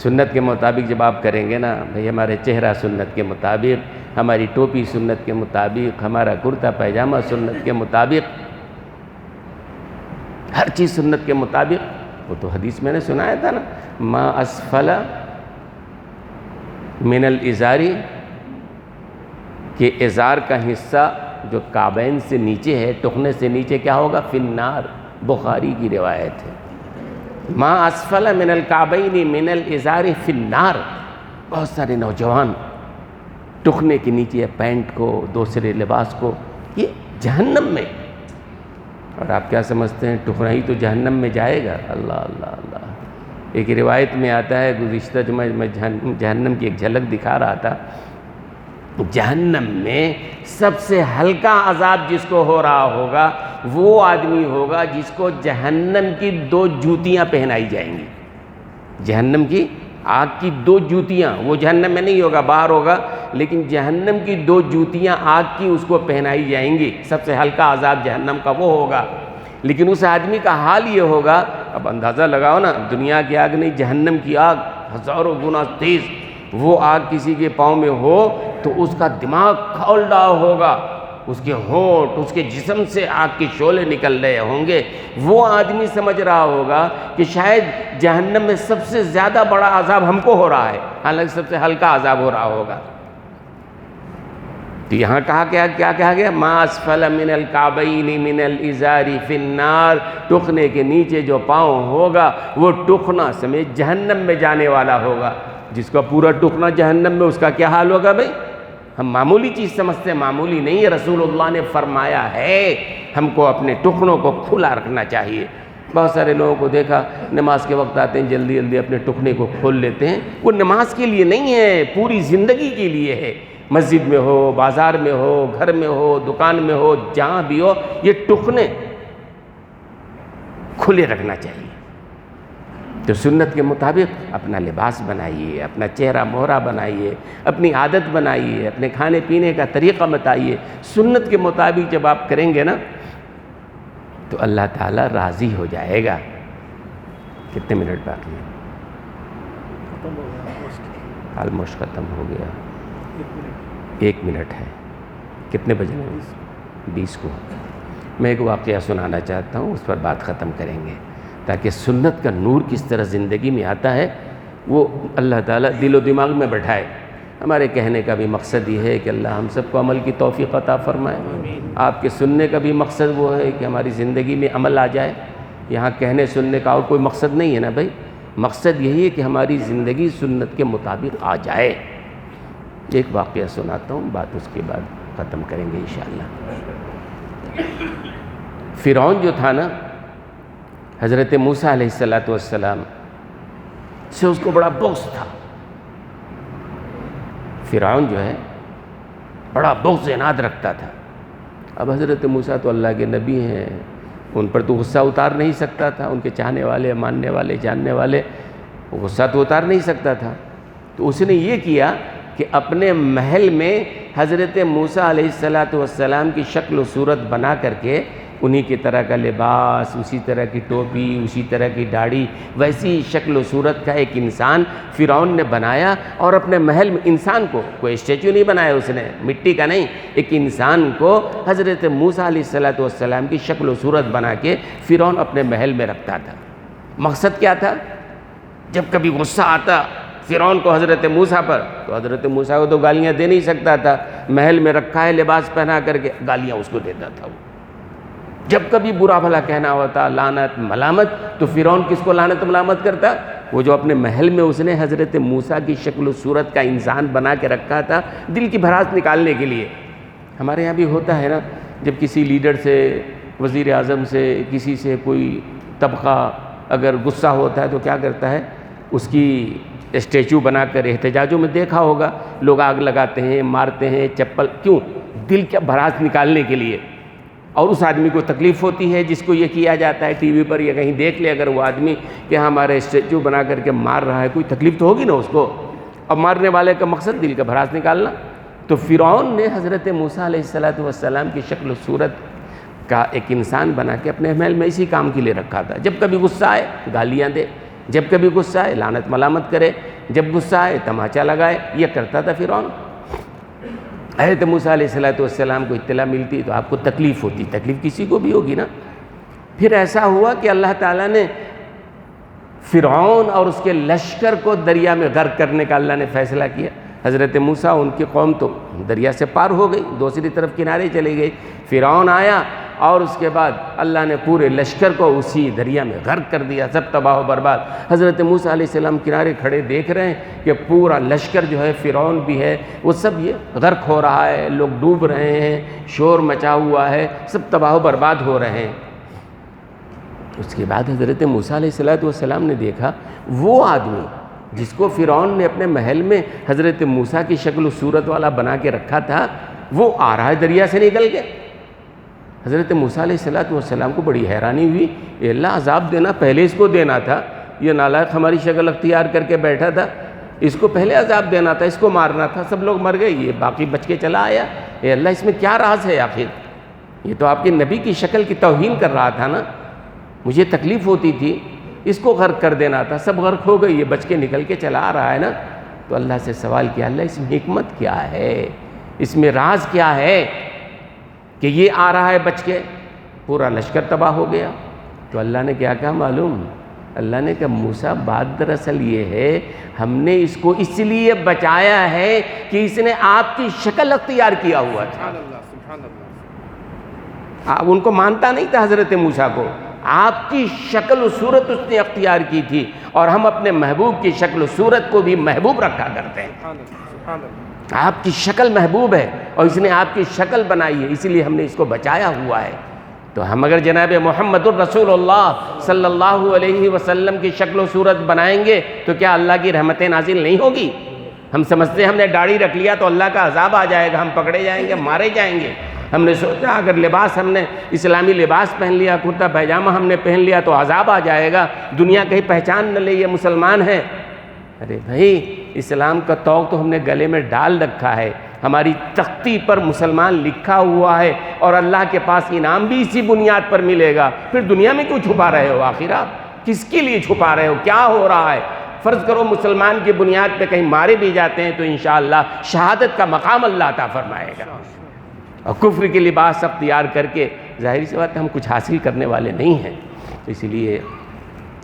A: سنت کے مطابق جب آپ کریں گے نا بھئی، ہمارے چہرہ سنت کے مطابق، ہماری ٹوپی سنت کے مطابق، ہمارا کرتا پیجامہ سنت کے مطابق، ہر چیز سنت کے مطابق۔ وہ تو حدیث میں نے سنایا تھا نا، ما اسفل من الازاری، کہ ازار کا حصہ جو کعبین سے نیچے ہے، ٹخنے سے نیچے کیا ہوگا؟ فی النار، بخاری کی روایت ہے۔ ما اسفل من الکعبین من الازار فی النار۔ بہت سارے نوجوان ٹخنے کے نیچے پینٹ کو، دوسرے لباس کو، یہ جہنم میں۔ اور آپ کیا سمجھتے ہیں ٹخنا ہی تو جہنم میں جائے گا؟ اللہ اللہ اللہ۔ ایک روایت میں آتا ہے، گزشتہ جمعہ میں جہنم کی ایک جھلک دکھا رہا تھا، جہنم میں سب سے ہلکا عذاب جس کو ہو رہا ہوگا وہ آدمی ہوگا جس کو جہنم کی 2 جوتیاں پہنائی جائیں گی۔ جہنم کی آگ کی 2 جوتیاں، وہ جہنم میں نہیں ہوگا، باہر ہوگا، لیکن جہنم کی 2 جوتیاں آگ کی اس کو پہنائی جائیں گی۔ سب سے ہلکا عذاب جہنم کا وہ ہوگا، لیکن اس آدمی کا حال یہ ہوگا، اب اندازہ لگاؤ نا، دنیا کی آگ نہیں، جہنم کی آگ ہزاروں گنا تیز، وہ آگ کسی کے پاؤں میں ہو تو اس کا دماغ کھول رہا ہوگا، اس کے ہونٹ، اس کے جسم سے آگ کے شعلے نکل رہے ہوں گے۔ وہ آدمی سمجھ رہا ہوگا کہ شاید جہنم میں سب سے زیادہ بڑا عذاب ہم کو ہو رہا ہے، حالانکہ سب سے ہلکا عذاب ہو رہا ہوگا۔ تو یہاں کہا گیا ما اسفل من الکعبین من الازار فی النار، ٹخنے کے نیچے جو پاؤں ہوگا وہ ٹخنا سمیت جہنم میں جانے والا ہوگا۔ جس کا پورا ٹخنا جہنم میں، اس کا کیا حال ہوگا بھائی؟ ہم معمولی چیز سمجھتے ہیں، معمولی نہیں ہے۔ رسول اللہ نے فرمایا ہے ہم کو اپنے ٹخنوں کو کھلا رکھنا چاہیے۔ بہت سارے لوگوں کو دیکھا نماز کے وقت آتے ہیں جلدی اپنے ٹخنے کو کھول لیتے ہیں، وہ نماز کے لیے نہیں ہے، پوری زندگی کے لیے ہے۔ مسجد میں ہو، بازار میں ہو، گھر میں ہو، دکان میں ہو، جہاں بھی ہو، یہ ٹخنے کھلے رکھنا چاہیے۔ تو سنت کے مطابق اپنا لباس بنائیے، اپنا چہرہ مہرہ بنائیے، اپنی عادت بنائیے، اپنے کھانے پینے کا طریقہ بتائیے۔ سنت کے مطابق جب آپ کریں گے نا تو اللہ تعالیٰ راضی ہو جائے گا۔ کتنے منٹ باقی ہیں؟ آلموسٹ ختم ہو گیا، 1 منٹ ہے۔ کتنے بجے ہیں؟ 20 کو۔ میں ایک واقعہ سنانا چاہتا ہوں، اس پر بات ختم کریں گے، تاکہ سنت کا نور کس طرح زندگی میں آتا ہے وہ اللہ تعالیٰ دل و دماغ میں بٹھائے۔ ہمارے کہنے کا بھی مقصد یہ ہے کہ اللہ ہم سب کو عمل کی توفیق عطا فرمائے۔ آپ کے سننے کا بھی مقصد وہ ہے کہ ہماری زندگی میں عمل آ جائے۔ یہاں کہنے سننے کا اور کوئی مقصد نہیں ہے نا بھائی، مقصد یہی ہے کہ ہماری زندگی سنت کے مطابق آ جائے۔ ایک واقعہ سناتا ہوں، بات اس کے بعد ختم کریں گے انشاءاللہ۔ فرعون جو تھا نا، حضرت موسیٰ علیہ السلام سے اس کو بڑا بغض تھا۔ فرعون جو ہے بڑا بغض عناد رکھتا تھا۔ اب حضرت موسیٰ تو اللہ کے نبی ہیں، ان پر تو غصہ اتار نہیں سکتا تھا، ان کے چاہنے والے، ماننے والے، جاننے والے، غصہ تو اتار نہیں سکتا تھا۔ تو اس نے یہ کیا کہ اپنے محل میں حضرت موسیٰ علیہ السلام کی شکل و صورت بنا کر کے انہی کی طرح کا لباس، اسی طرح کی ٹوپی، اسی طرح کی داڑھی، ویسی شکل و صورت کا ایک انسان فرعون نے بنایا، اور اپنے محل میں انسان کو، کوئی اسٹیچو نہیں بنایا اس نے، مٹی کا نہیں، ایک انسان کو حضرت موسیٰ علیہ السلام کی شکل و صورت بنا کے فرعون اپنے محل میں رکھتا تھا۔ مقصد کیا تھا؟ جب کبھی غصہ آتا فرعون کو حضرت موسیٰ پر، تو حضرت موسیٰ کو تو گالیاں دے نہیں سکتا تھا، محل میں رکھا ہے لباس پہنا کر کے، گالیاں اس کو دیتا تھا وہ۔ جب کبھی برا بھلا کہنا ہوتا، لعنت ملامت، تو فرعون کس کو لعنت ملامت کرتا؟ وہ جو اپنے محل میں اس نے حضرت موسیٰ کی شکل و صورت کا انسان بنا کے رکھا تھا، دل کی بھڑاس نکالنے کے لیے۔ ہمارے یہاں بھی ہوتا ہے نا، جب کسی لیڈر سے، وزیر اعظم سے، کسی سے کوئی طبقہ اگر غصہ ہوتا ہے تو کیا کرتا ہے؟ اس کی اسٹیچو بنا کر، احتجاجوں میں دیکھا ہوگا، لوگ آگ لگاتے ہیں، مارتے ہیں، چپل، کیوں؟ دل کا بھڑاس نکالنے کے لیے۔ اور اس آدمی کو تکلیف ہوتی ہے جس کو یہ کیا جاتا ہے، ٹی وی پر یا کہیں دیکھ لے اگر وہ آدمی کہ ہمارے اسٹیچو بنا کر کے مار رہا ہے، کوئی تکلیف تو ہوگی نا اس کو، اور مارنے والے کا مقصد دل کا بھڑاس نکالنا۔ تو فرعون نے حضرت موسیٰ علیہ السلام کی شکل و صورت کا ایک انسان بنا کے اپنے محل میں اسی کام کے لیے رکھا تھا۔ جب کبھی غصہ آئے گالیاں دے، جب کبھی غصہ آئے لعنت ملامت کرے، جب غصہ آئے تماچا لگائے، یہ کرتا تھا فرعون۔ حضرت موسیٰ علیہ السلام کو اطلاع ملتی تو آپ کو تکلیف ہوتی، تکلیف کسی کو بھی ہوگی نا۔ پھر ایسا ہوا کہ اللہ تعالیٰ نے فرعون اور اس کے لشکر کو دریا میں غرق کرنے کا اللہ نے فیصلہ کیا۔ حضرت موسیٰ، ان کی قوم تو دریا سے پار ہو گئی، دوسری طرف کنارے چلی گئی۔ فرعون آیا اور اس کے بعد اللہ نے پورے لشکر کو اسی دریا میں غرق کر دیا، سب تباہ و برباد۔ حضرت موسیٰ علیہ السلام کنارے کھڑے دیکھ رہے ہیں کہ پورا لشکر جو ہے، فرعون بھی ہے، وہ سب یہ غرق ہو رہا ہے، لوگ ڈوب رہے ہیں، شور مچا ہوا ہے، سب تباہ و برباد ہو رہے ہیں۔ اس کے بعد حضرت موسیٰ علیہ السلام نے دیکھا وہ آدمی جس کو فرعون نے اپنے محل میں حضرت موسیٰ کی شکل و صورت والا بنا کے رکھا تھا، وہ آ رہا ہے دریا سے نکل کے۔ حضرت موسیٰ علیہ السلام کو بڑی حیرانی ہوئی، اے اللہ، عذاب دینا پہلے اس کو دینا تھا، یہ نالائق ہماری شکل اختیار کر کے بیٹھا تھا، اس کو پہلے عذاب دینا تھا، اس کو مارنا تھا، سب لوگ مر گئے، یہ باقی بچ کے چلا آیا۔ اے اللہ، اس میں کیا راز ہے آخر؟ یہ تو آپ کے نبی کی شکل کی توہین کر رہا تھا نا، مجھے تکلیف ہوتی تھی، اس کو غرق کر دینا تھا، سب غرق ہو گئی، یہ بچ کے نکل کے چلا آ رہا ہے نا۔ تو اللہ سے سوال کیا، اللہ اس میں حکمت کیا ہے، اس میں راز کیا ہے کہ یہ آ رہا ہے بچ کے؟ پورا لشکر تباہ ہو گیا۔ تو اللہ نے کیا کہا معلوم؟ اللہ نے کہا موسیٰ، بات دراصل یہ ہے، ہم نے اس کو اس لیے بچایا ہے کہ اس نے آپ کی شکل اختیار کیا ہوا تھا۔
B: سبحان اللہ۔
A: ان کو مانتا نہیں تھا حضرت موسیٰ کو، آپ کی شکل و صورت اس نے اختیار کی تھی، اور ہم اپنے محبوب کی شکل و صورت کو بھی محبوب رکھا کرتے ہیں۔
B: سبحان اللہ۔
A: آپ کی شکل محبوب ہے اور اس نے آپ کی شکل بنائی ہے، اسی لیے ہم نے اس کو بچایا ہوا ہے۔ تو ہم اگر جناب محمد الرسول اللہ صلی اللہ علیہ وسلم کی شکل و صورت بنائیں گے تو کیا اللہ کی رحمتیں نازل نہیں ہوگی؟ ہم سمجھتے ہیں ہم نے داڑھی رکھ لیا تو اللہ کا عذاب آ جائے گا، ہم پکڑے جائیں گے، مارے جائیں گے۔ ہم نے سوچا اگر لباس ہم نے اسلامی لباس پہن لیا، کرتا پیجامہ ہم نے پہن لیا تو عذاب آ جائے گا، دنیا کہیں پہچان نہ لے یہ مسلمان ہیں۔ ارے بھائی، اسلام کا توق تو ہم نے گلے میں ڈال رکھا ہے، ہماری تختی پر مسلمان لکھا ہوا ہے، اور اللہ کے پاس انعام بھی اسی بنیاد پر ملے گا۔ پھر دنیا میں کیوں چھپا رہے ہو؟ آخر آپ کس کے لیے چھپا رہے ہو؟ کیا ہو رہا ہے؟ فرض کرو مسلمان کی بنیاد پہ کہیں مارے بھی جاتے ہیں تو انشاءاللہ شہادت کا مقام اللہ عطا فرمائے گا، اور کفر کے لباس اختیار کر کے ظاہری سی بات ہے ہم کچھ حاصل کرنے والے نہیں ہیں۔ اسی لیے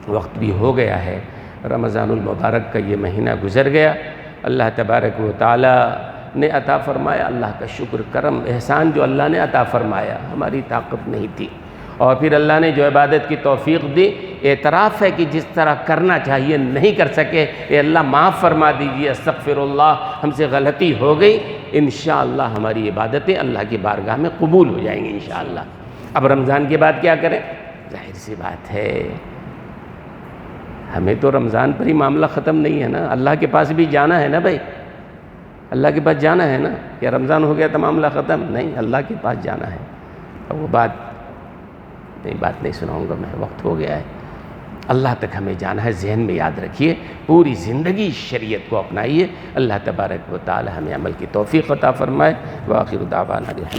A: وقت بھی ہو گیا ہے، رمضان المبارک کا یہ مہینہ گزر گیا، اللہ تبارک و تعالی نے عطا فرمایا، اللہ کا شکر، کرم، احسان جو اللہ نے عطا فرمایا، ہماری طاقت نہیں تھی، اور پھر اللہ نے جو عبادت کی توفیق دی، اعتراف ہے کہ جس طرح کرنا چاہیے نہیں کر سکے، اے اللہ معاف فرما دیجیے، استغفر اللہ، ہم سے غلطی ہو گئی، انشاءاللہ ہماری عبادتیں اللہ کی بارگاہ میں قبول ہو جائیں گی انشاءاللہ۔ اب رمضان کے بعد کیا کریں؟ ظاہر سی بات ہے، ہمیں تو رمضان پر ہی معاملہ ختم نہیں ہے نا، اللہ کے پاس بھی جانا ہے نا بھائی، اللہ کے پاس جانا ہے نا، کہ رمضان ہو گیا تو معاملہ ختم نہیں، اللہ کے پاس جانا ہے۔ اب وہ بات نہیں سناؤں گا میں، وقت ہو گیا ہے۔ اللہ تک ہمیں جانا ہے، ذہن میں یاد رکھیے، پوری زندگی شریعت کو اپنائیے۔ اللہ تبارک و تعالی ہمیں عمل کی توفیق عطا فرمائے۔ وآخر دعوانا الحمد